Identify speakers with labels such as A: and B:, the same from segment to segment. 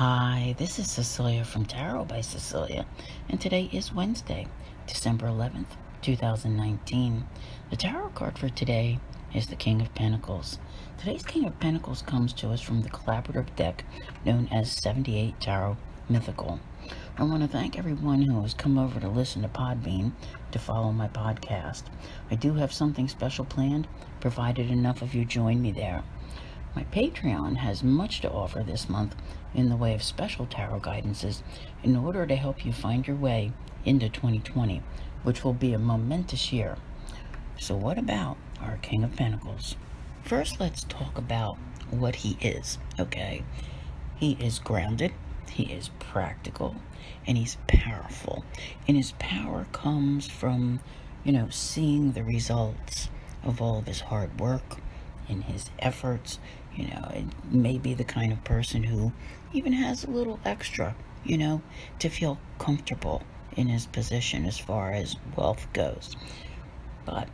A: Hi, this is Cecelia from Tarot by Cecelia, and today is Wednesday, December 11th, 2019. The tarot card for today is the King of Pentacles. Today's King of Pentacles comes to us from the collaborative deck known as 78 Tarot Mythical. I want to thank everyone who has come over to listen to Podbean to follow my podcast. I do have something special planned, provided enough of you join me there. My Patreon has much to offer this month in the way of special tarot guidances in order to help you find your way into 2020, which will be a momentous year. So what about our King of Pentacles? First, let's talk about what he is, okay? He is grounded, he is practical, and he's powerful. And his power comes from, seeing the results of all of his hard work and his efforts. It may be the kind of person who even has a little extra, to feel comfortable in his position as far as wealth goes. But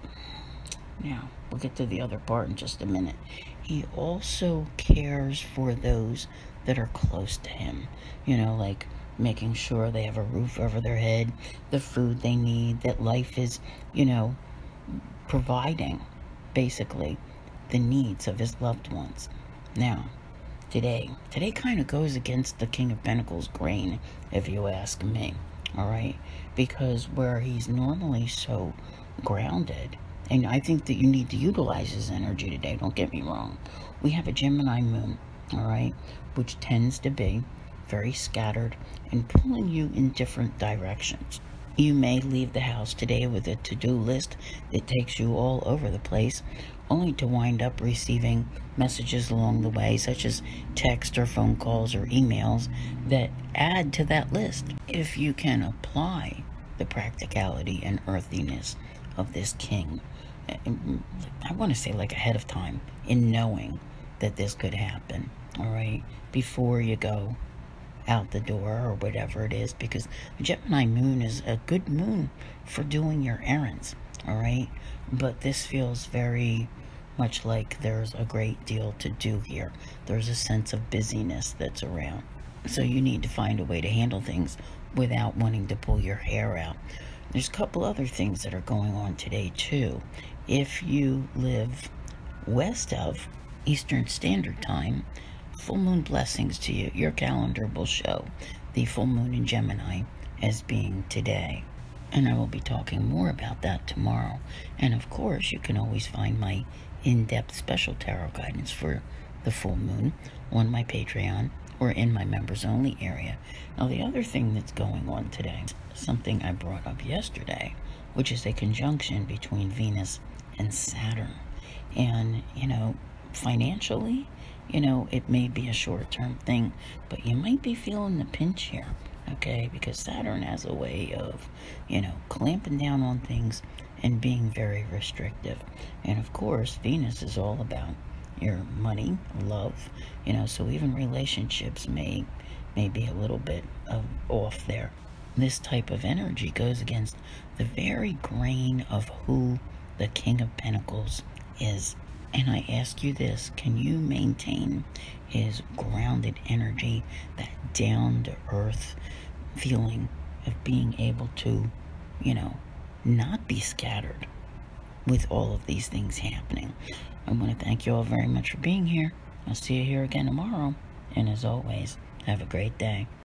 A: now, we'll get to the other part in just a minute. He also cares for those that are close to him, like making sure they have a roof over their head, the food they need, that life is, providing, basically, the needs of his loved ones. Now, today kind of goes against the King of Pentacles grain, if you ask me, all right? Because where he's normally so grounded, and I think that you need to utilize his energy today, don't get me wrong. We have a Gemini moon, all right, which tends to be very scattered and pulling you in different directions. You may leave the house today with a to-do list that takes you all over the place, only to wind up receiving messages along the way, such as text or phone calls or emails that add to that list. If you can apply the practicality and earthiness of this king, I want to say like ahead of time, in knowing that this could happen, all right, before you go out the door or whatever it is, because Gemini moon is a good moon for doing your errands, all right? But this feels very much like there's a great deal to do here. There's a sense of busyness that's around. So you need to find a way to handle things without wanting to pull your hair out. There's a couple other things that are going on today too. If you live west of Eastern Standard Time, full moon blessings to you. Your calendar will show the full moon in Gemini as being today. And I will be talking more about that tomorrow. And of course, you can always find my in-depth special tarot guidance for the full moon on my Patreon or in my members only area. Now, the other thing that's going on today, something I brought up yesterday, which is a conjunction between Venus and Saturn. And, financially, it may be a short-term thing, but you might be feeling the pinch here, okay? Because Saturn has a way of, clamping down on things and being very restrictive. And of course, Venus is all about your money, love, so even relationships may be a little bit off there. This type of energy goes against the very grain of who the King of Pentacles is. And I ask you this, can you maintain his grounded energy, that down-to-earth feeling of being able to, not be scattered with all of these things happening? I want to thank you all very much for being here. I'll see you here again tomorrow. And as always, have a great day.